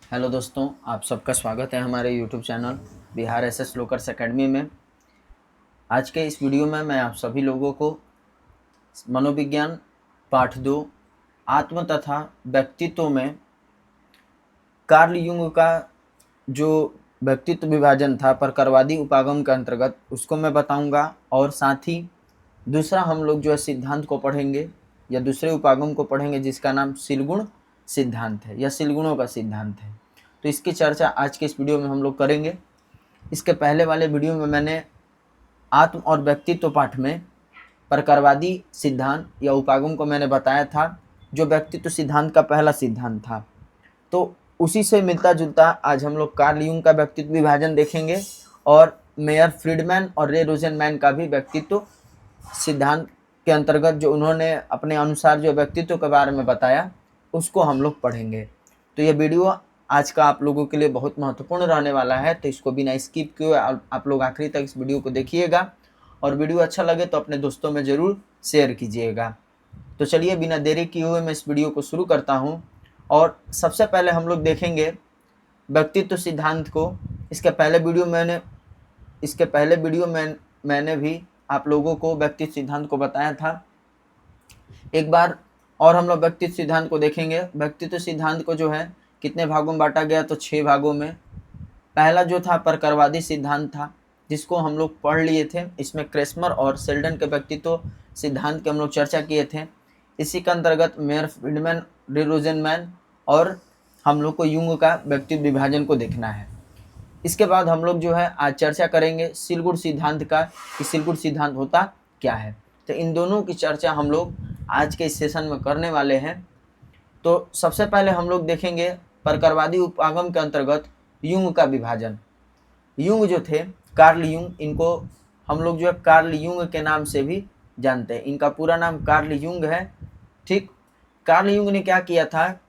Hello दोस्तों, आप सबका स्वागत है हमारे यूट्यूब चैनल बिहार एसएस लोकर्स एकेडमी में। आज के इस वीडियो में मैं आप सभी लोगों को मनोविज्ञान पाठ 2 आत्म तथा व्यक्तित्व में कार्ल युंग का जो व्यक्तित्व विभाजन था प्रकारवादी उपागम के अंतर्गत उसको मैं बताऊंगा। और साथ ही दूसरा हम लोग जो है सिद्धांत को पढ़ेंगे या दूसरे उपागम को पढ़ेंगे जिसका नाम सिलगुण सिद्धांत है या सिलगुणों का सिद्धांत है। तो इसकी चर्चा आज के इस वीडियो में हम लोग करेंगे। इसके पहले वाले वीडियो में मैंने आत्म और व्यक्तित्व पाठ में प्रकारवादी सिद्धांत या उपागम को मैंने बताया था, जो व्यक्तित्व सिद्धांत का पहला सिद्धांत था। तो उसी से मिलता जुलता आज हम लोग कार्ल यूंग का व्यक्तित्व विभाजन देखेंगे और मेयर फ्रीडमैन और रे रोजेनमैन का भी व्यक्तित्व सिद्धांत के अंतर्गत जो उन्होंने अपने अनुसार जो व्यक्तित्व के बारे में बताया उसको हम लोग पढ़ेंगे। तो ये वीडियो आज का आप लोगों के लिए बहुत महत्वपूर्ण रहने वाला है, तो इसको बिना स्किप किए आप लोग आखिरी तक इस वीडियो को देखिएगा और वीडियो अच्छा लगे तो अपने दोस्तों में ज़रूर शेयर कीजिएगा। तो चलिए बिना देरी किए हुए मैं इस वीडियो को शुरू करता हूँ। और सबसे पहले हम लोग देखेंगे व्यक्तित्व सिद्धांत को। इसके पहले वीडियो में मैंने भी आप लोगों को व्यक्तित्व सिद्धांत को बताया था। एक बार और हम लोग व्यक्तित्व सिद्धांत को देखेंगे। व्यक्तित्व सिद्धांत को जो है कितने भागों में बांटा गया, तो 6 भागों में। पहला जो था प्रकारवादी सिद्धांत था जिसको हम लोग पढ़ लिए थे। इसमें क्रेस्मर और सेल्डन के व्यक्तित्व सिद्धांत की हम लोग चर्चा किए थे। इसी के अंतर्गत मेयर फ्रीडमैन, रे रोजेनमैन और हम लोग को युंग का व्यक्तित्व विभाजन को देखना है। इसके बाद हम लोग जो है आज चर्चा करेंगे सिलगुण सिद्धांत का कि सिलगुण सिद्धांत होता क्या है। तो इन दोनों की चर्चा हम लोग आज के इस सेशन में करने वाले हैं। तो सबसे पहले हम लोग देखेंगे प्रकारवादी उपागम के अंतर्गत युंग का विभाजन। युंग जो थे कार्ल युंग, इनको हम लोग जो है कार्ल युंग के नाम से भी जानते हैं। इनका पूरा नाम कार्ल युंग है। ठीक, कार्ल युंग ने क्या किया था,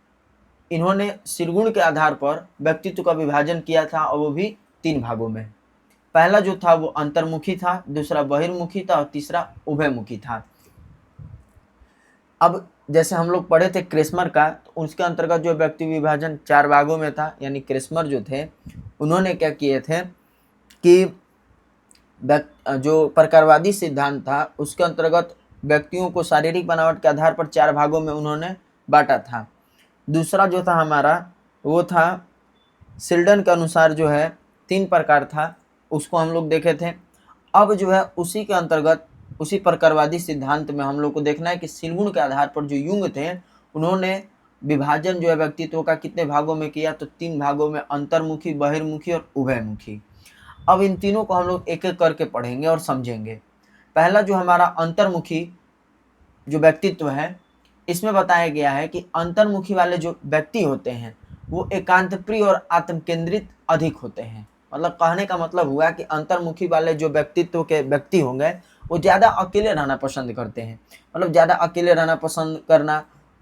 इन्होंने सिलगुण के आधार पर व्यक्तित्व का विभाजन किया था और वो भी 3 भागों में। पहला जो था वो अंतर्मुखी था, दूसरा बहिर्मुखी था और तीसरा उभयमुखी था। अब जैसे हम लोग पढ़े थे क्रेस्मर का, तो उसके अंतर्गत जो व्यक्ति विभाजन 4 भागों में था। यानी क्रेस्मर जो थे उन्होंने क्या किए थे कि जो प्रकारवादी सिद्धांत था उसके अंतर्गत व्यक्तियों को शारीरिक बनावट के आधार पर 4 भागों में उन्होंने बांटा था। दूसरा जो था हमारा वो था सिल्डन के अनुसार जो है 3 प्रकार था, उसको हम लोग देखे थे। अब जो है उसी के अंतर्गत उसी प्रकारवादी सिद्धांत में हम लोग को देखना है कि सिलगुण के आधार पर जो युंग थे उन्होंने विभाजन जो है व्यक्तित्व का कितने भागों में किया, तो 3 भागों में, अंतर्मुखी, बहिर्मुखी और उभयमुखी। अब इन तीनों को हम लोग एक एक करके पढ़ेंगे और समझेंगे। पहला जो हमारा अंतर्मुखी जो व्यक्तित्व है, इसमें बताया गया है कि अंतर्मुखी वाले जो व्यक्ति होते हैं वो एकांत प्रिय और आत्म केंद्रित अधिक होते हैं। मतलब कहने का मतलब हुआ कि अंतर्मुखी वाले जो व्यक्तित्व के व्यक्ति होंगे वो ज़्यादा अकेले रहना पसंद करते हैं। मतलब ज़्यादा अकेले रहना पसंद करना,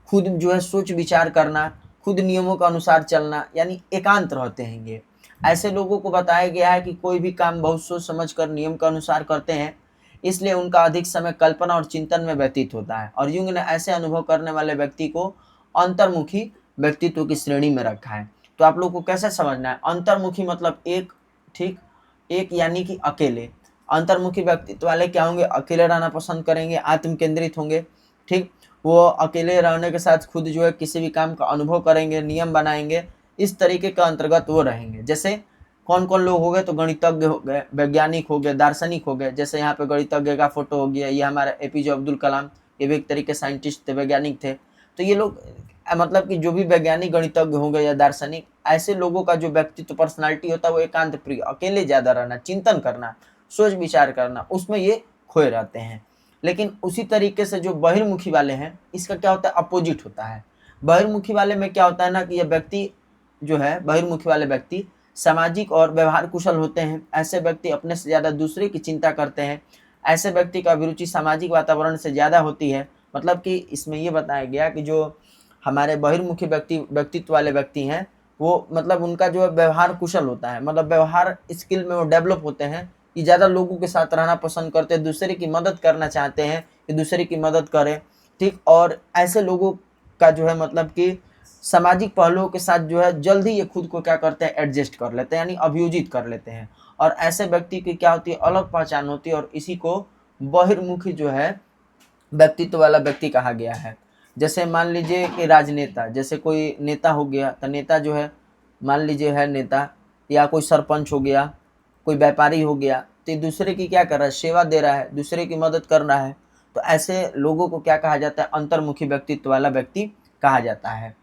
खुद जो है सोच विचार करना, खुद नियमों के अनुसार चलना, यानी एकांत रहते हैं ये। ऐसे लोगों को बताया गया है कि कोई भी काम बहुत सोच समझ कर नियम के अनुसार करते हैं, इसलिए उनका अधिक समय कल्पना और चिंतन में व्यतीत होता है। और युंग ने ऐसे अनुभव करने वाले व्यक्ति को अंतर्मुखी व्यक्तित्व की श्रेणी में रखा है। तो आप लोग को कैसे समझना है, अंतर्मुखी मतलब एक, ठीक, एक यानी कि अकेले। अंतर्मुखी व्यक्तित्व वाले क्या होंगे, अकेले रहना पसंद करेंगे, आत्म केंद्रित होंगे। ठीक, वो अकेले रहने के साथ खुद जो है किसी भी काम का अनुभव करेंगे, नियम बनाएंगे, इस तरीके के अंतर्गत वो रहेंगे। जैसे कौन कौन लोग हो गए, तो गणितज्ञ हो गए, वैज्ञानिक हो गए, दार्शनिक हो गए। जैसे यहाँ पे गणितज्ञ का फोटो हो गया, ये हमारा एपीजे अब्दुल कलाम, ये भी एक तरीके साइंटिस्ट थे, वैज्ञानिक थे। तो ये लोग मतलब कि जो भी वैज्ञानिक, गणितज्ञ होंगे या दार्शनिक, ऐसे लोगों का जो व्यक्तित्व पर्सनालिटी होता है वो एकांत प्रिय, अकेले ज़्यादा रहना, चिंतन करना, सोच विचार करना, उसमें ये खोए रहते हैं। लेकिन उसी तरीके से जो बहिर्मुखी वाले हैं, इसका क्या होता है, अपोजिट होता है। बहिर्मुखी वाले में क्या होता है ना कि यह व्यक्ति जो है, बहिर्मुखी वाले व्यक्ति सामाजिक और व्यवहार कुशल होते हैं। ऐसे व्यक्ति अपने से ज़्यादा दूसरे की चिंता करते हैं। ऐसे व्यक्ति का अभिरुचि सामाजिक वातावरण से ज़्यादा होती है। मतलब कि इसमें ये बताया गया कि जो हमारे बहिर्मुखी व्यक्तित्व वाले व्यक्ति हैं वो मतलब उनका जो है व्यवहार कुशल होता है। मतलब व्यवहार स्किल में वो डेवलप होते हैं कि ज़्यादा लोगों के साथ रहना पसंद करते हैं, दूसरे की मदद करना चाहते हैं कि दूसरे की मदद करें। ठीक, और ऐसे लोगों का जो है मतलब कि सामाजिक पहलुओं के साथ जो है जल्द ही ये खुद को क्या करते हैं, एडजस्ट कर लेते हैं, यानी अभियोजित कर लेते हैं। और ऐसे व्यक्ति की क्या होती है, अलग पहचान होती है, और इसी को बहिर्मुखी जो है व्यक्तित्व वाला व्यक्ति कहा गया है। जैसे मान लीजिए कि राजनेता, जैसे कोई नेता हो गया, तो नेता जो है मान लीजिए है नेता, या कोई सरपंच हो गया, कोई व्यापारी हो गया, तो दूसरे की क्या कर रहा है, सेवा दे रहा है, दूसरे की मदद कर रहा है। तो ऐसे लोगों को क्या कहा जाता है, अंतर्मुखी व्यक्तित्व वाला व्यक्ति कहा जाता है।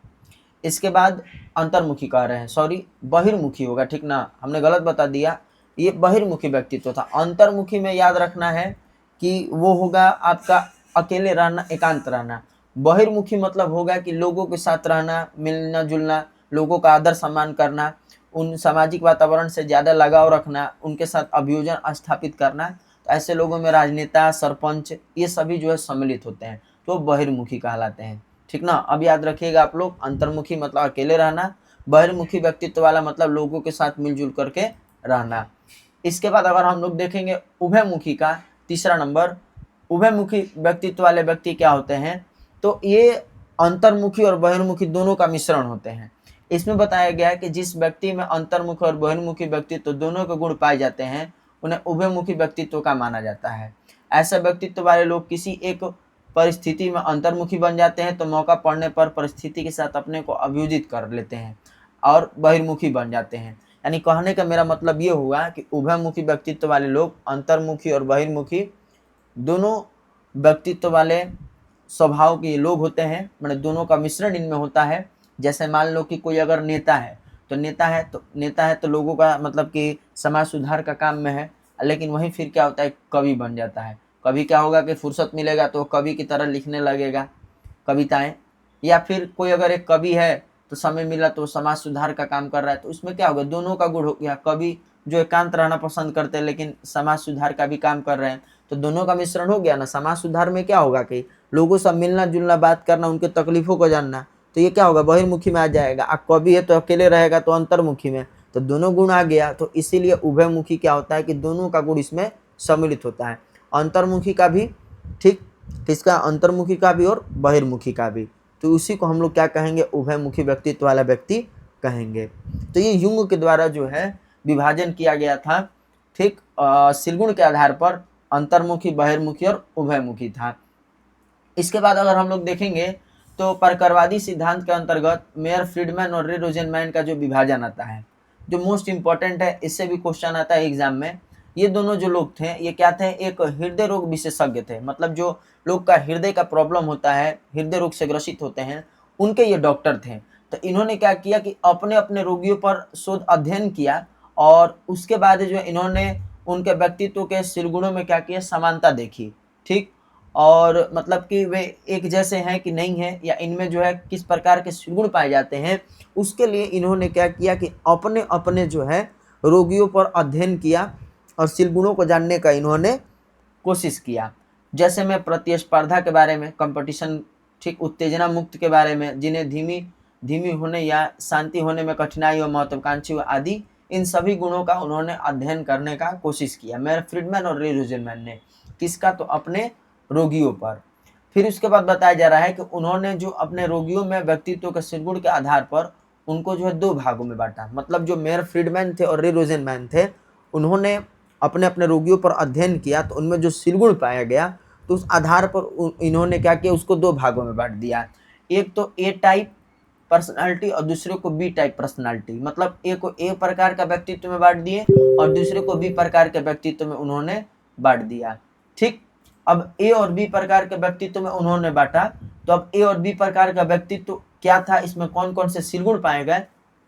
इसके बाद अंतर्मुखी कह रहे हैं, सॉरी बहिर्मुखी होगा, ठीक ना, हमने गलत बता दिया, ये बहिर्मुखी व्यक्तित्व था। अंतर्मुखी में याद रखना है कि वो होगा आपका अकेले रहना, एकांत रहना। बहिर्मुखी मतलब होगा कि लोगों के साथ रहना, मिलना जुलना, लोगों का आदर सम्मान करना, उन सामाजिक वातावरण से ज़्यादा लगाव रखना, उनके साथ अभियोजन स्थापित करना। तो ऐसे लोगों में राजनेता, सरपंच, ये सभी जो है सम्मिलित होते हैं, तो बहिर्मुखी कहलाते हैं, ठीक ना। अब याद रखिएगा आप लोग, अंतर्मुखी मतलब अकेले रहना, बहिर्मुखी व्यक्तित्व वाला मतलब लोगों के साथ मिलजुल करके रहना। इसके बाद अगर हम लोग देखेंगे उभयमुखी का तीसरा नंबर, उभयमुखी व्यक्तित्व वाले व्यक्ति क्या होते हैं, तो ये अंतर्मुखी और बहिर्मुखी दोनों का मिश्रण होते हैं। इसमें बताया गया है कि जिस व्यक्ति में अंतर्मुखी और बहिर्मुखी व्यक्तित्व दोनों के गुण पाए जाते हैं, उन्हें उभयमुखी व्यक्तित्व का माना जाता है। ऐसे व्यक्तित्व वाले लोग किसी एक परिस्थिति में अंतर्मुखी बन जाते हैं, तो मौका पड़ने पर परिस्थिति के साथ अपने को अभियोजित कर लेते हैं और बहिर्मुखी बन जाते हैं। यानी कहने का मेरा मतलब ये हुआ कि उभयमुखी व्यक्तित्व वाले लोग अंतर्मुखी और बहिर्मुखी दोनों व्यक्तित्व वाले स्वभाव के लोग होते हैं, मतलब दोनों का मिश्रण इनमें होता है। जैसे मान लो कि कोई अगर नेता है, तो नेता है तो लोगों का मतलब कि समाज सुधार का काम में है, लेकिन वहीं फिर क्या होता है, कवि बन जाता है। कभी क्या होगा कि फुर्सत मिलेगा तो कवि की तरह लिखने लगेगा कविताएं। या फिर कोई अगर एक कवि है तो समय मिला तो समाज सुधार का काम कर रहा है, तो उसमें क्या होगा, दोनों का गुण हो गया। कवि जो एकांत रहना पसंद करते हैं लेकिन समाज सुधार का भी काम कर रहे हैं, तो दोनों का मिश्रण हो गया ना। समाज सुधार में क्या होगा कि लोगों से मिलना जुलना, बात करना, उनके तकलीफों को जानना, तो ये क्या होगा, बहिर्मुखी में आ जाएगा। अब कवि है तो अकेले रहेगा तो अंतर्मुखी में, तो दोनों गुण आ गया। तो इसीलिए उभयमुखी क्या होता है कि दोनों का गुण इसमें सम्मिलित होता है, अंतर्मुखी का भी, ठीक, किसका, अंतर्मुखी का भी और बहिर्मुखी का भी। तो उसी को हम लोग क्या कहेंगे, उभयमुखी व्यक्तित्व वाला व्यक्ति कहेंगे। तो ये युंग के द्वारा जो है विभाजन किया गया था, ठीक, सिलगुण के आधार पर अंतर्मुखी, बहिर्मुखी और उभयमुखी था। इसके बाद अगर हम लोग देखेंगे तो परकरवादी सिद्धांत के अंतर्गत मेयर फ्रीडमैन और रे रोजेनमैन का जो विभाजन आता है, जो मोस्ट इंपॉर्टेंट है, इससे भी क्वेश्चन आता है एग्जाम में। ये दोनों जो लोग थे, ये क्या थे, एक हृदय रोग विशेषज्ञ थे। मतलब जो लोग का हृदय का प्रॉब्लम होता है, हृदय रोग से ग्रसित होते हैं, उनके ये डॉक्टर थे। तो इन्होंने क्या किया कि अपने अपने रोगियों पर शोध अध्ययन किया, और उसके बाद जो इन्होंने उनके व्यक्तित्व के सिलगुणों में क्या किया, समानता देखी, ठीक, और मतलब कि वे एक जैसे हैं कि नहीं है, या इनमें जो है किस प्रकार के गुण पाए जाते हैं। उसके लिए इन्होंने क्या किया कि अपने अपने जो है रोगियों पर अध्ययन किया और सिलगुणों को जानने का इन्होंने कोशिश किया। जैसे मैं प्रतिस्पर्धा के बारे में, कंपटीशन, ठीक, उत्तेजना मुक्त के बारे में, जिन्हें धीमी होने या शांति होने में कठिनाई और महत्वाकांक्षी आदि, इन सभी गुणों का उन्होंने अध्ययन करने का कोशिश किया, मेयर फ्रीडमैन और रे रोजेनमैन ने। किसका, तो अपने रोगियों पर। फिर उसके बाद बताया जा रहा है कि उन्होंने जो अपने रोगियों में व्यक्तित्व के सिलगुण के आधार पर उनको जो है दो भागों में बांटा। मतलब जो मेयर फ्रीडमैन थे और रे रोजेनमैन थे, उन्होंने अपने अपने रोगियों पर अध्ययन किया, तो उनमें जो सिलगुण पाया गया, तो उस आधार पर इन्होंने क्या किया, उसको दो भागों में बांट दिया। एक तो ए टाइप पर्सनालिटी और दूसरे को बी टाइप पर्सनालिटी। मतलब ए को ए प्रकार का व्यक्तित्व में बांट दिए और दूसरे को बी प्रकार के व्यक्तित्व में उन्होंने बांट दिया, ठीक। अब ए और बी प्रकार के व्यक्तित्व में उन्होंने बांटा, तो अब ए और बी प्रकार का व्यक्तित्व क्या था, इसमें कौन कौन से सिलगुण पाए गए,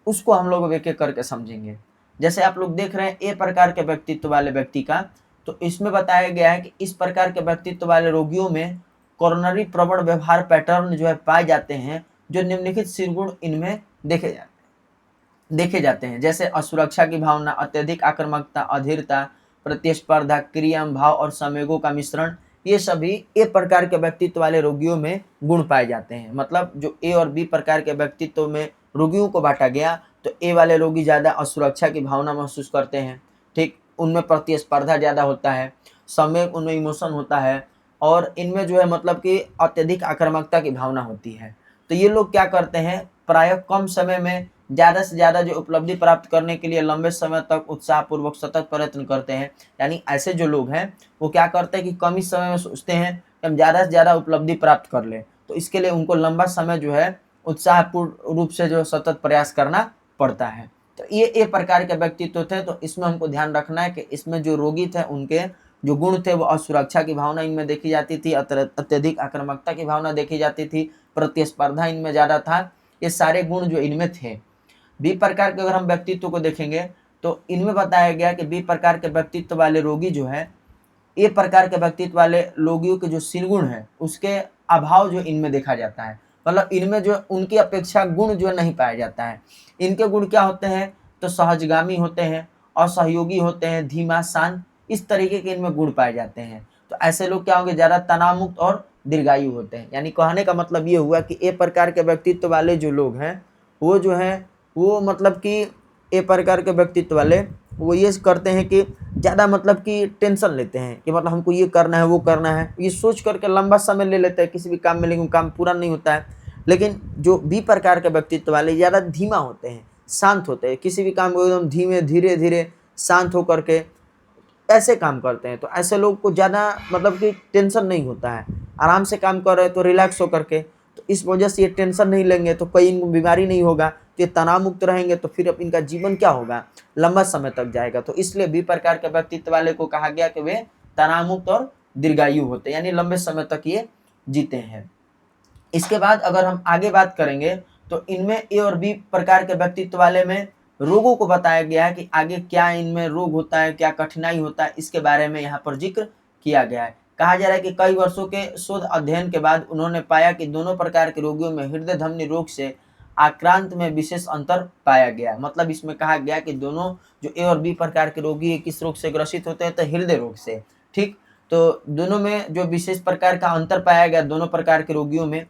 उसको हम लोग एक एक करके समझेंगे। जैसे आप लोग देख रहे हैं ए प्रकार के व्यक्तित्व वाले व्यक्ति का, तो इसमें बताया गया है कि इस प्रकार के व्यक्तित्व वाले रोगियों में कोरोनरी प्रवण व्यवहार पैटर्न जो है पाए जाते हैं, जो निम्नलिखित सिलगुण इनमें देखे जाते हैं। जैसे असुरक्षा की भावना, अत्यधिक आक्रामकता, अधीरता, प्रतिस्पर्धा, क्रिया भाव और संवेगों का मिश्रण, ये सभी ए प्रकार के व्यक्तित्व वाले रोगियों में गुण पाए जाते हैं। मतलब जो ए और बी प्रकार के व्यक्तित्व में रोगियों को बांटा गया, तो ए वाले रोगी ज़्यादा असुरक्षा की भावना महसूस करते हैं, ठीक, उनमें प्रतिस्पर्धा ज़्यादा होता है, संवेग, उनमें इमोशन होता है, और इनमें जो है मतलब कि अत्यधिक आक्रामकता की भावना होती है। तो ये लोग क्या करते हैं, प्रायः कम समय में ज़्यादा से ज़्यादा जो उपलब्धि प्राप्त करने के लिए लंबे समय तक उत्साहपूर्वक सतत प्रयत्न करते हैं। यानी ऐसे जो लोग हैं वो क्या करते हैं कि कम ही समय में सोचते हैं कि हम ज़्यादा से ज़्यादा उपलब्धि प्राप्त कर लें, तो इसके लिए उनको लंबा समय जो है उत्साहपूर्ण रूप से जो सतत प्रयास करना पड़ता है। तो ये प्रकार के व्यक्तित्व थे। तो इसमें हमको ध्यान रखना है कि इसमें जो रोगी थे उनके जो गुण थे वो असुरक्षा की भावना इनमें देखी जाती थी, अत्यधिक आक्रामकता की भावना देखी जाती थी, प्रतिस्पर्धा इनमें ज़्यादा था। ये सारे गुण जो इनमें थे। बी प्रकार के अगर हम व्यक्तित्व को देखेंगे तो इनमें बताया गया कि बी प्रकार के व्यक्तित्व वाले रोगी जो है, ए प्रकार के व्यक्तित्व वाले रोगियों के जो सिरगुण है उसके अभाव जो इनमें देखा जाता है। मतलब इनमें जो उनकी अपेक्षा गुण जो नहीं पाया जाता है। इनके गुण क्या होते हैं? तो सहजगामी होते हैं, असहयोगी होते हैं, धीमा, शांत, इस तरीके के इनमें गुण पाए जाते हैं। तो ऐसे लोग क्या होंगे? ज़्यादा तनाव मुक्त और दीर्घायु होते हैं। यानी कहने का मतलब ये हुआ कि ए प्रकार के व्यक्तित्व वाले जो लोग हैं वो जो है वो मतलब कि ए प्रकार के व्यक्तित्व वाले वो ये करते हैं कि ज़्यादा मतलब कि टेंशन लेते हैं कि मतलब हमको ये करना है वो करना है, ये सोच करके लंबा समय ले लेते हैं किसी भी काम में, लेकिन काम पूरा नहीं होता है। लेकिन जो बी प्रकार के व्यक्तित्व वाले ज़्यादा धीमा होते हैं, शांत होते हैं, किसी भी काम को एकदम धीमे धीरे धीरे शांत होकर के ऐसे काम करते हैं। तो ऐसे लोग को ज़्यादा मतलब कि टेंशन नहीं होता है, आराम से काम कर रहे हैं तो रिलैक्स होकर के, तो इस वजह से ये टेंशन नहीं लेंगे तो कोई इनको बीमारी नहीं होगा, तो ये तनाव मुक्त रहेंगे, तो फिर अब इनका जीवन क्या होगा? लंबा समय तक जाएगा। तो इसलिए बी प्रकार के व्यक्तित्व वाले को कहा गया कि वे तनाव मुक्त और दीर्घायु होते हैं, यानी लंबे समय तक ये जीते हैं। इसके बाद अगर हम आगे बात करेंगे तो इनमें ए और बी प्रकार के व्यक्तित्व वाले में रोगों को बताया गया है कि आगे क्या इनमें रोग होता है, क्या कठिनाई होता है, इसके बारे में यहाँ पर जिक्र किया गया है। कहा जा रहा है कि कई वर्षों के शोध अध्ययन के बाद उन्होंने पाया कि दोनों प्रकार के रोगियों में हृदय धमनी रोग से आक्रांत में विशेष अंतर पाया गया। मतलब इसमें कहा गया कि दोनों जो ए और बी प्रकार के रोगी है किस रोग से ग्रसित होते हैं? तो हृदय रोग से। ठीक, तो दोनों में जो विशेष प्रकार का अंतर पाया गया दोनों प्रकार के रोगियों में,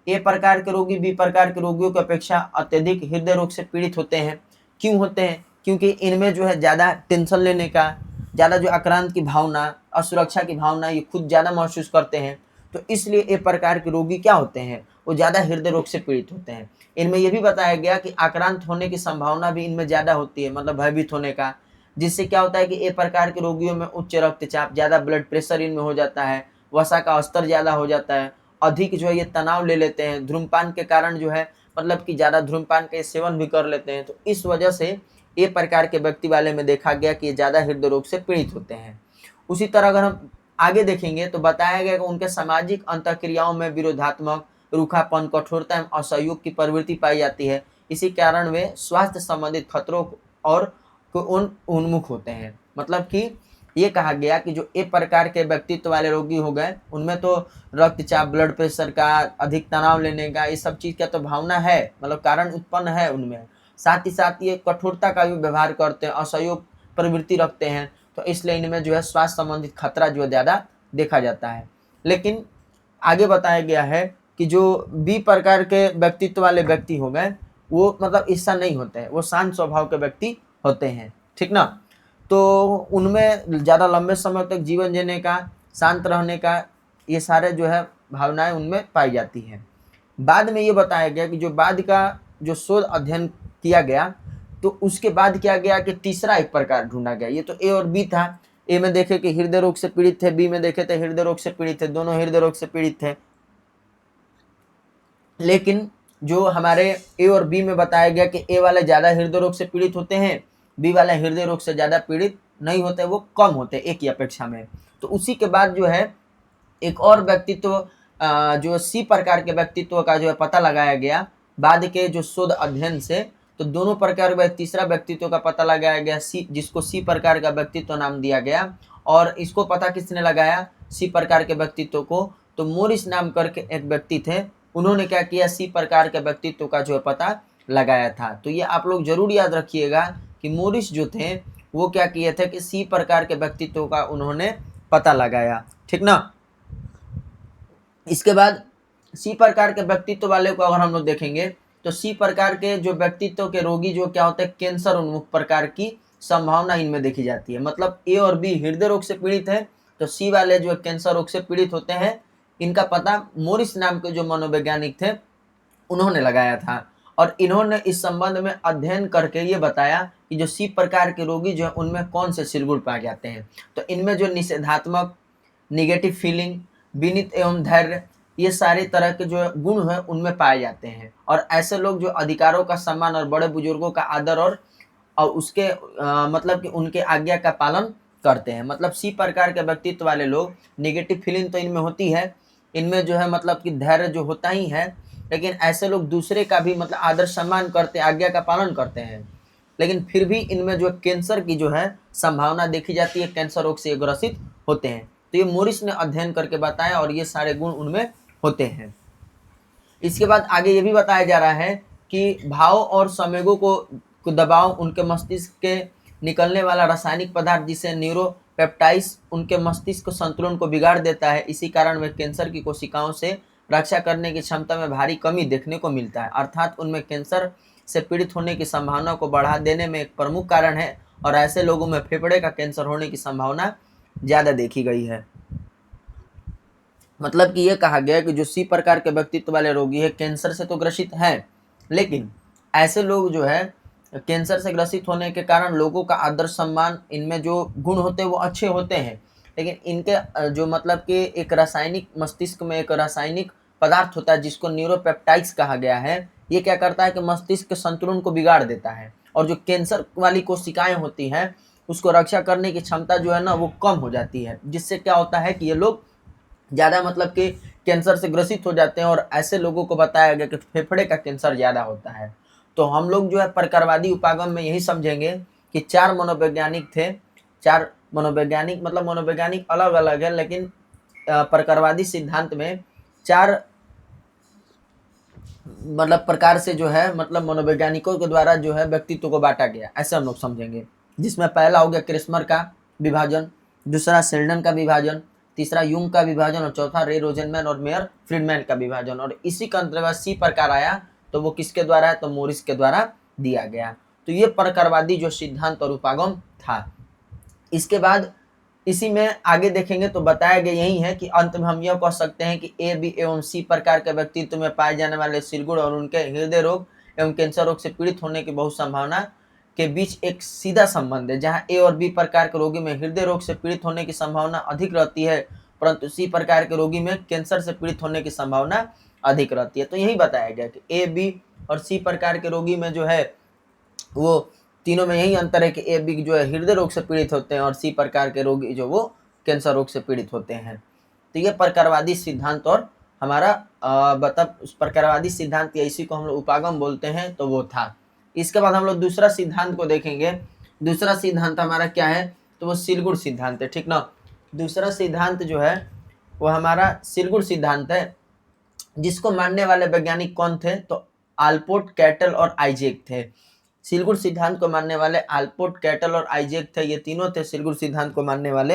ए प्रकार के रोगी बी प्रकार के रोगियों की अपेक्षा अत्यधिक हृदय रोग से पीड़ित होते हैं। क्यों होते हैं? क्योंकि इनमें जो है ज़्यादा टेंशन लेने का, ज़्यादा जो आक्रांत की भावना, असुरक्षा की भावना ये खुद ज़्यादा महसूस करते हैं। तो इसलिए ए प्रकार के रोगी क्या होते हैं? वो ज़्यादा हृदय रोग से पीड़ित होते हैं। इनमें यह भी बताया गया कि आक्रांत होने की संभावना भी इनमें ज़्यादा होती है, मतलब भयभीत होने का, जिससे क्या होता है कि ए प्रकार के रोगियों में उच्च रक्तचाप, ज़्यादा ब्लड प्रेशर इनमें हो जाता है, वसा का स्तर ज़्यादा हो जाता है, अधिक जो है ये तनाव ले लेते हैं, धूम्रपान के कारण जो है मतलब कि ज़्यादा धूम्रपान का सेवन भी कर लेते हैं। तो इस वजह से ए प्रकार के व्यक्ति वाले में देखा गया कि ये ज़्यादा हृदय रोग से पीड़ित होते हैं। उसी तरह अगर हम आगे देखेंगे तो बताया गया कि उनके सामाजिक अंतःक्रियाओं में विरोधात्मक, रूखापन, कठोरता एवं असहयोग की प्रवृत्ति पाई जाती है। इसी कारण वे स्वास्थ्य संबंधित खतरों और उन्मुख होते हैं। मतलब कि ये कहा गया कि जो ए प्रकार के व्यक्तित्व वाले रोगी हो गए उनमें तो रक्तचाप, ब्लड प्रेशर का, अधिक तनाव लेने का, ये सब चीज़ का तो भावना है, मतलब कारण उत्पन्न है उनमें। साथ ही साथ ये कठोरता का भी व्यवहार करते हैं, असहयोग प्रवृत्ति रखते हैं। तो इसलिए इनमें जो है स्वास्थ्य संबंधित खतरा जो है ज़्यादा देखा जाता है। लेकिन आगे बताया गया है कि जो बी प्रकार के व्यक्तित्व वाले व्यक्ति हो गए वो मतलब ऐसा नहीं होते हैं, वो शांत स्वभाव के व्यक्ति होते हैं। ठीक ना? तो उनमें ज़्यादा लंबे समय तक जीवन जीने का, शांत रहने का, ये सारे जो है भावनाएं उनमें पाई जाती हैं। बाद में ये बताया गया कि जो बाद का जो शोध अध्ययन किया गया तो उसके बाद क्या गया कि तीसरा एक प्रकार ढूंढा गया। ये तो ए और बी था। ए में देखे कि हृदय रोग से पीड़ित थे, बी में देखे थे हृदय रोग से पीड़ित थे, दोनों हृदय रोग से पीड़ित थे। लेकिन जो हमारे ए और बी में बताया गया कि ए वाले ज़्यादा हृदय रोग से पीड़ित होते हैं, बी वाले हृदय रोग से ज़्यादा पीड़ित नहीं होते, वो कम होते ए की अपेक्षा में। तो उसी के बाद जो है एक और व्यक्तित्व जो सी प्रकार के व्यक्तित्व का जो है पता लगाया गया बाद के जो शोध अध्ययन से। तो दोनों प्रकार व तीसरा व्यक्तित्व का पता लगाया गया सी, जिसको सी प्रकार का व्यक्तित्व नाम दिया गया। और इसको पता किसने लगाया? सी प्रकार के व्यक्तित्व को तो मोरिस नाम करके एक व्यक्ति थे, उन्होंने क्या किया? सी प्रकार के व्यक्तित्व का जो है पता लगाया था। तो ये आप लोग जरूर याद रखिएगा कि मोरिस जो थे वो क्या किए थे कि सी प्रकार के व्यक्तित्व का उन्होंने पता लगाया। ठीक ना? इसके बाद सी प्रकार के व्यक्तित्व वाले को अगर हम लोग देखेंगे तो सी प्रकार के जो व्यक्तित्व के रोगी जो क्या होते हैं, कैंसर उन्मुख प्रकार की संभावना इनमें देखी जाती है। मतलब ए और बी हृदय रोग से पीड़ित है तो सी वाले जो कैंसर रोग से पीड़ित होते हैं, इनका पता मोरिस नाम के जो मनोवैज्ञानिक थे उन्होंने लगाया था। और इन्होंने इस संबंध में अध्ययन करके ये बताया कि जो सी प्रकार के रोगी जो है उनमें कौन से सिलगुण पाए जाते हैं। तो इनमें जो निषेधात्मक, निगेटिव फीलिंग, विनीत एवं धैर्य, ये सारे तरह के जो गुण है उनमें पाए जाते हैं। और ऐसे लोग जो अधिकारों का सम्मान और बड़े बुजुर्गों का आदर और उसके मतलब कि उनके आज्ञा का पालन करते हैं। मतलब सी प्रकार के व्यक्तित्व वाले लोग, निगेटिव फीलिंग तो इनमें होती है, इनमें जो है मतलब कि धैर्य जो होता ही है, लेकिन ऐसे लोग दूसरे का भी मतलब आदर सम्मान करते, आज्ञा का पालन करते हैं। लेकिन फिर भी इनमें जो कैंसर की जो है संभावना देखी जाती है, कैंसर रोग से ग्रसित होते हैं। तो ये मोरिस ने अध्ययन करके बताया और ये सारे गुण उनमें होते हैं। इसके बाद आगे ये भी बताया जा रहा है कि भाव और संवेगों को दबाव उनके मस्तिष्क के निकलने वाला रासायनिक पदार्थ जिसे न्यूरोपेप्टाइड्स उनके मस्तिष्क संतुलन को बिगाड़ देता है। इसी कारण वे कैंसर की कोशिकाओं से रक्षा करने की क्षमता में भारी कमी देखने को मिलता है। अर्थात उनमें कैंसर से पीड़ित होने की संभावना को बढ़ा देने में एक प्रमुख कारण है और ऐसे लोगों में फेफड़े का कैंसर होने की संभावना ज़्यादा देखी गई है। मतलब कि ये कहा गया कि जो सी प्रकार के व्यक्तित्व वाले रोगी है कैंसर से तो ग्रसित हैं, लेकिन ऐसे लोग जो है कैंसर से ग्रसित होने के कारण लोगों का आदर सम्मान, इनमें जो गुण होते हैं वो अच्छे होते हैं, लेकिन इनके जो मतलब कि एक रासायनिक मस्तिष्क में एक रासायनिक पदार्थ होता है जिसको न्यूरोपेप्टाइड्स कहा गया है। ये क्या करता है कि मस्तिष्क के संतुलन को बिगाड़ देता है और जो कैंसर वाली कोशिकाएं होती हैं उसको रक्षा करने की क्षमता जो है ना वो कम हो जाती है, जिससे क्या होता है कि ये लोग ज़्यादा मतलब कि कैंसर से ग्रसित हो जाते हैं। और ऐसे लोगों को बताया गया कि फेफड़े का कैंसर ज़्यादा होता है। तो हम लोग जो है प्रकारवादी उपागम में यही समझेंगे कि 4 मनोवैज्ञानिक थे। 4 मनोवैज्ञानिक मतलब मनोवैज्ञानिक अलग अलग है, लेकिन प्रकारवादी सिद्धांत में 4 मतलब प्रकार से जो है मतलब मनोवैज्ञानिकों के द्वारा जो है व्यक्तित्व को बांटा गया, ऐसे हम लोग समझेंगे। जिसमें पहला हो गया क्रिस्मर का विभाजन, दूसरा सेल्डन का विभाजन, तीसरा यूंग का विभाजन और चौथा रे रोजेनमैन और मेयर फ्रीडमैन का विभाजन। और इसी का अंतर्गत सी प्रकार आया, तो वो किसके द्वारा है, तो मोरिस के द्वारा दिया गया। तो ये प्रकारवादी जो सिद्धांत और उपागम था। इसके बाद इसी में आगे देखेंगे तो बताया गया यही है कि अंत में हम यह कह सकते हैं कि ए, बी एवं सी प्रकार के व्यक्तित्व में पाए जाने वाले सिरगुण और उनके हृदय रोग एवं कैंसर रोग से पीड़ित होने की बहुत संभावना के बीच एक सीधा संबंध है। जहां ए और बी प्रकार के रोगी में हृदय रोग से पीड़ित होने की संभावना अधिक रहती है, परंतु सी प्रकार के रोगी में कैंसर से पीड़ित होने की संभावना अधिक रहती है। तो यही बताया गया कि ए, बी और सी प्रकार के रोगी में जो है वो तीनों में यही अंतर है कि ए, बी जो है हृदय रोग से पीड़ित होते हैं और सी प्रकार के रोगी जो वो कैंसर रोग से पीड़ित होते हैं। तो ये प्रकारवादी सिद्धांत और हमारा मतलब उस प्रकारवादी सिद्धांत या इसी को हम लोग उपागम बोलते हैं, तो वो था। इसके बाद हम लोग दूसरा सिद्धांत को देखेंगे। दूसरा सिद्धांत हमारा क्या है, तो वो सिलगुण सिद्धांत है, ठीक ना। दूसरा सिद्धांत जो है वो हमारा सिलगुण सिद्धांत है, जिसको मानने वाले वैज्ञानिक कौन थे, तो आल्पोर्ट, कैटल और आइजैक थे। सिलगुण सिद्धांत को मानने वाले आल्पोर्ट, कैटल और आइजैक थे। ये तीनों थे सिलगुण सिद्धांत को मानने वाले।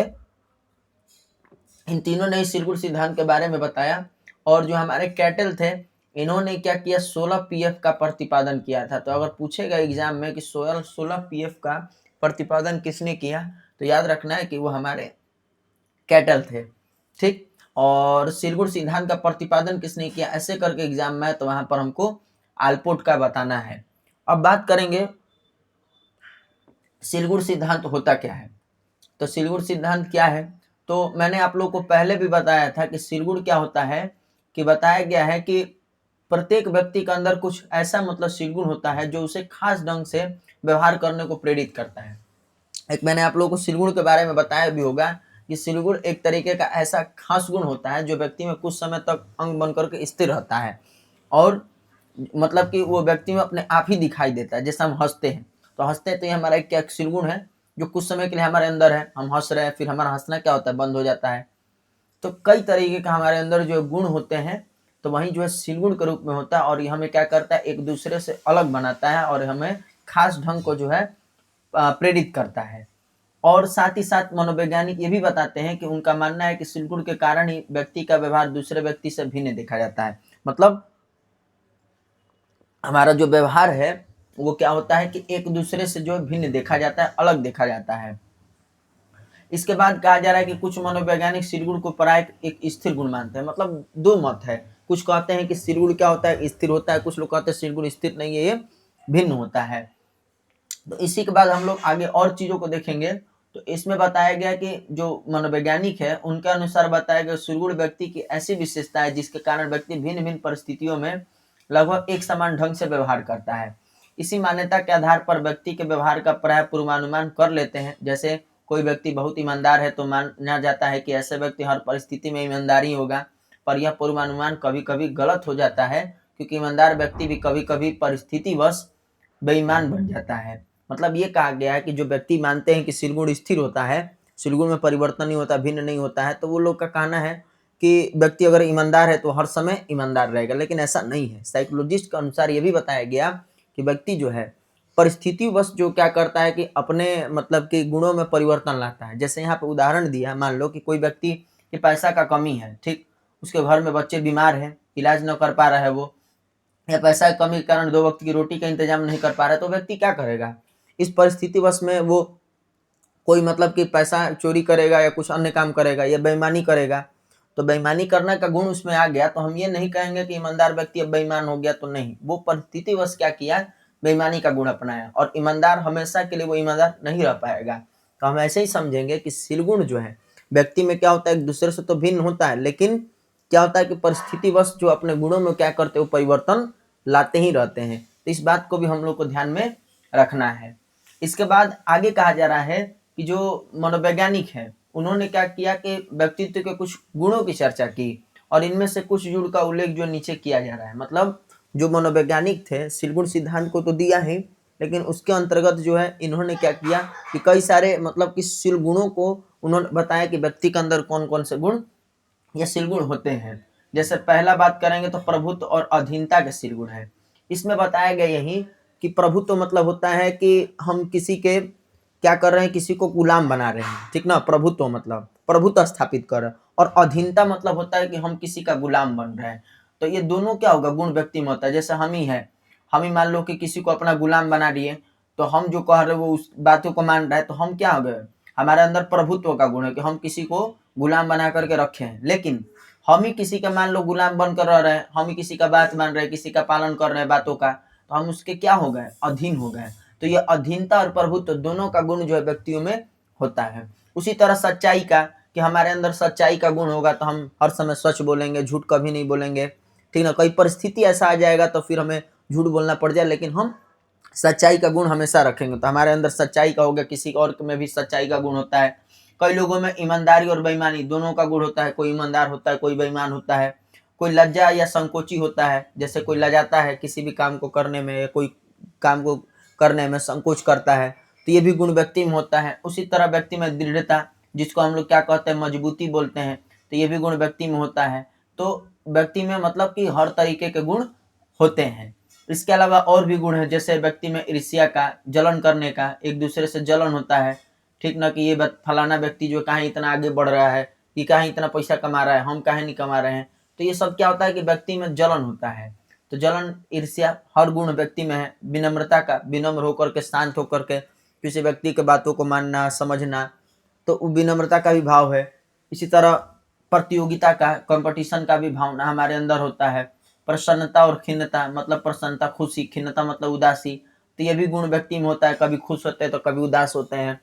इन तीनों ने सिलगुण सिद्धांत के बारे में बताया। और जो हमारे कैटल थे, इन्होंने क्या किया, 16 पीएफ का प्रतिपादन किया था। तो अगर पूछेगा एग्जाम में कि 16 पीएफ का प्रतिपादन किसने किया, तो याद रखना है कि वो हमारे कैटल थे, ठीक। और सिलगुण सिद्धांत का प्रतिपादन किसने किया, ऐसे करके एग्जाम में, तो वहां पर हमको आल्पोर्ट का बताना है। अब बात करेंगे सिलगुण सिद्धांत होता क्या है। तो सिलगुण सिद्धांत क्या है, तो मैंने आप लोगों को पहले भी बताया था कि सिलगुण क्या होता है, कि बताया गया है कि प्रत्येक व्यक्ति के अंदर कुछ ऐसा मतलब सिलगुण होता है जो उसे खास ढंग से व्यवहार करने को प्रेरित करता है। एक मैंने आप लोगों को सिलगुण के बारे में बताया भी होगा कि सिलगुण एक तरीके का ऐसा खास गुण होता है जो व्यक्ति में कुछ समय तक अंग बन करके स्थिर रहता है और मतलब कि वो व्यक्ति में अपने आप ही दिखाई देता है। जैसे हम हंसते हैं, तो हंसते हैं तो ये हमारा एक क्या सिलगुण है जो कुछ समय के लिए हमारे अंदर है। हम हंस रहे हैं, फिर हमारा हंसना क्या होता है, बंद हो जाता है। तो कई तरीके का हमारे अंदर जो गुण होते हैं, तो वही जो है सिलगुण के रूप में होता है और ये हमें क्या करता है, एक दूसरे से अलग बनाता है और हमें खास ढंग को जो है प्रेरित करता है। और साथ ही साथ मनोवैज्ञानिक ये भी बताते हैं कि उनका मानना है कि सिलगुण के कारण ही व्यक्ति का व्यवहार दूसरे व्यक्ति से भिन्न देखा जाता है। मतलब हमारा जो व्यवहार है वो क्या होता है कि एक दूसरे से जो भिन्न देखा जाता है, अलग देखा जाता है। इसके बाद कहा जा रहा है कि कुछ मनोवैज्ञानिक सिलगुण को प्राय एक स्थिर गुण मानते हैं। मतलब दो मत है, कुछ कहते हैं कि सिरगुण क्या होता है, स्थिर होता है, कुछ लोग कहते हैं सिरगुण स्थिर नहीं है, ये भिन्न होता है। तो इसी के बाद हम लोग आगे और चीजों को देखेंगे। तो इसमें बताया गया कि जो मनोवैज्ञानिक है उनके अनुसार बताया गया सुरगुण व्यक्ति की ऐसी विशेषता है जिसके कारण व्यक्ति भिन्न भिन्न परिस्थितियों में लगभग एक समान ढंग से व्यवहार करता है। इसी मान्यता के आधार पर व्यक्ति के व्यवहार का प्राय पूर्वानुमान कर लेते हैं। जैसे कोई व्यक्ति बहुत ईमानदार है तो माना जाता है कि ऐसे व्यक्ति हर परिस्थिति में ईमानदारी होगा, पर यह पूर्वानुमान कभी कभी गलत हो जाता है क्योंकि ईमानदार व्यक्ति भी कभी कभी परिस्थितिवश बेईमान बन जाता है। मतलब ये कहा गया है कि जो व्यक्ति मानते हैं कि सिरगुण स्थिर होता है, सिरगुण में परिवर्तन नहीं होता, भिन्न नहीं होता है, तो वो लोग का कहना है कि व्यक्ति अगर ईमानदार है तो हर समय ईमानदार रहेगा, लेकिन ऐसा नहीं है। साइकोलॉजिस्ट के अनुसार ये भी बताया गया कि व्यक्ति जो है परिस्थितिवश जो क्या करता है कि अपने मतलब कि गुणों में परिवर्तन लाता है। जैसे यहाँ पे उदाहरण दिया, मान लो कि कोई व्यक्ति के पैसा का कमी है, ठीक, उसके घर में बच्चे बीमार हैं, इलाज न कर पा रहा है वो, या पैसा की कमी के कारण 2 वक्त की रोटी का इंतजाम नहीं कर पा रहा है, तो व्यक्ति क्या करेगा? इस परिस्थितिवश में वो कोई मतलब कि पैसा चोरी करेगा या कुछ अन्य काम करेगा या बेईमानी करेगा। तो बेईमानी करने का गुण उसमें आ गया, तो हम ये नहीं कहेंगे कि ईमानदार व्यक्ति अब बेईमान हो गया, तो नहीं, वो परिस्थितिवश क्या किया, बेईमानी का गुण अपनाया, और ईमानदार हमेशा के लिए वो ईमानदार नहीं रह पाएगा। तो हम ऐसे ही समझेंगे कि सिरगुण जो है व्यक्ति में क्या होता है, एक दूसरे से तो भिन्न होता है, लेकिन क्या होता है कि परिस्थितिवश जो अपने गुणों में क्या करते हैं, वो परिवर्तन लाते ही रहते हैं। तो इस बात को भी हम लोग को ध्यान में रखना है। इसके बाद आगे कहा जा रहा है कि जो मनोवैज्ञानिक है उन्होंने क्या किया कि व्यक्तित्व के कुछ गुणों की चर्चा की, और इनमें से कुछ गुण का उल्लेख जो नीचे किया जा रहा है। मतलब जो मनोवैज्ञानिक थे सिरगुण सिद्धांत को तो दिया ही, लेकिन उसके अंतर्गत जो है इन्होंने क्या किया कि कई सारे मतलब कि सिरगुणों को उन्होंने बताया कि व्यक्ति के अंदर कौन कौन से गुण या सिरगुण होते हैं। जैसे पहला बात करेंगे तो प्रभुत्व और अधीनता के सिरगुण है। इसमें बताया गया यही कि प्रभुत्व मतलब होता है कि हम किसी के क्या कर रहे हैं, किसी को गुलाम बना रहे हैं, ठीक ना, प्रभुत्व मतलब प्रभुत्व स्थापित कर रहे हैं, और अधीनता मतलब होता है कि हम किसी का गुलाम बन रहे हैं। तो ये दोनों क्या होगा, गुण व्यक्ति में होता है। जैसे हम ही है, हम ही मान लो कि किसी को अपना गुलाम बना दिए, तो हम जो कह रहे वो उस बातों को मान रहा है, तो हम क्या हो गए, हमारे अंदर प्रभुत्व का गुण है कि हम किसी को गुलाम बना करके रखे हैं। लेकिन हम ही किसी का मान लो गुलाम बनकर रह रहे हैं, हम ही किसी का बात मान रहे हैं, किसी का पालन कर रहे हैं बातों का, तो हम उसके क्या हो गए, अधीन हो गए। तो ये अधीनता और प्रभुत्व दोनों का गुण जो है व्यक्तियों में होता है। उसी तरह सच्चाई का, कि हमारे अंदर सच्चाई का गुण होगा तो हम हर समय सच बोलेंगे, झूठ कभी नहीं बोलेंगे, ठीक ना। कोई परिस्थिति ऐसा आ जाएगा तो फिर हमें झूठ बोलना पड़ जाए, लेकिन हम सच्चाई का गुण हमेशा रखेंगे। तो हमारे अंदर सच्चाई का हो गया, किसी और में भी सच्चाई का गुण होता है। कई लोगों में ईमानदारी और बेईमानी दोनों का गुण होता है, कोई ईमानदार होता है, कोई बेईमान होता है। कोई लज्जा या संकोची होता है, जैसे कोई लजाता है किसी भी काम को करने में, या कोई काम को करने में संकोच करता है, तो ये भी गुण व्यक्ति में होता है। उसी तरह व्यक्ति में दृढ़ता, जिसको हम लोग क्या कहते हैं, मजबूती बोलते हैं, तो ये भी गुण व्यक्ति में होता है। तो व्यक्ति में मतलब कि हर तरीके के गुण होते हैं। इसके अलावा और भी गुण है, जैसे व्यक्ति में ईर्ष्या का, जलन करने का, एक दूसरे से जलन होता है, ठीक ना, कि ये फलाना व्यक्ति जो कहाँ इतना आगे बढ़ रहा है, कि कहाँ इतना पैसा कमा रहा है, हम कहाँ नहीं कमा रहे हैं। तो ये सब क्या होता है कि व्यक्ति में जलन होता है। तो जलन, ईर्ष्या, हर गुण व्यक्ति में है। विनम्रता का, विनम्र होकर के, शांत होकर के किसी व्यक्ति के बातों को मानना, समझना, तो विनम्रता का भी भाव है। इसी तरह प्रतियोगिता का, कंपटीशन का भी भावना हमारे अंदर होता है। प्रसन्नता और खिन्नता, मतलब प्रसन्नता खुशी, खिन्नता मतलब उदासी, तो ये भी गुण व्यक्ति में होता है। कभी खुश होते हैं तो कभी उदास होते हैं।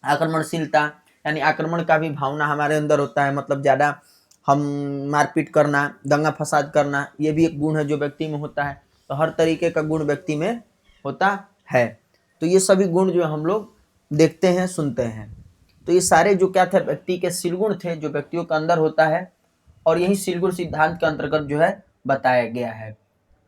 आक्रमणशीलता, यानी आक्रमण का भी भावना हमारे अंदर होता है, मतलब ज़्यादा हम मारपीट करना, दंगा फसाद करना, ये भी एक गुण है जो व्यक्ति में होता है। तो हर तरीके का गुण व्यक्ति में होता है। तो ये सभी गुण जो हम लोग देखते हैं, सुनते हैं, तो ये सारे जो क्या थे, व्यक्ति के सिरगुण थे जो व्यक्तियों के अंदर होता है, और यही सिरगुण सिद्धांत के अंतर्गत जो है बताया गया है।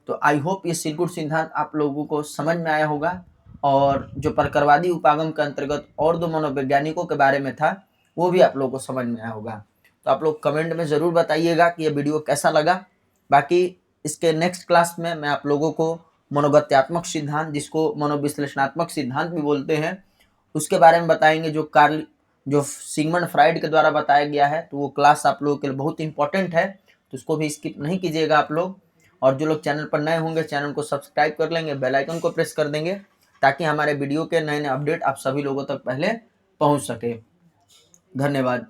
तो आई होप ये सिरगुण सिद्धांत आप लोगों को समझ में आया होगा, और जो प्रकरवादी उपागम के अंतर्गत और दो मनोवैज्ञानिकों के बारे में था वो भी आप लोगों को समझ में आया होगा। तो आप लोग कमेंट में ज़रूर बताइएगा कि ये वीडियो कैसा लगा। बाकी इसके नेक्स्ट क्लास में मैं आप लोगों को मनोगत्यात्मक सिद्धांत, जिसको मनोविश्लेषणात्मक सिद्धांत भी बोलते हैं, उसके बारे में बताएंगे, जो सिगमंड फ्राइड के द्वारा बताया गया है। तो वो क्लास आप लोगों के लिए बहुत इंपॉर्टेंट है, तो उसको भी स्किप नहीं कीजिएगा आप लोग। और जो लोग चैनल पर नए होंगे चैनल को सब्सक्राइब कर लेंगे, बेल आइकन को प्रेस कर देंगे, ताकि हमारे वीडियो के नए नए अपडेट आप सभी लोगों तक पहले पहुंच सके। धन्यवाद।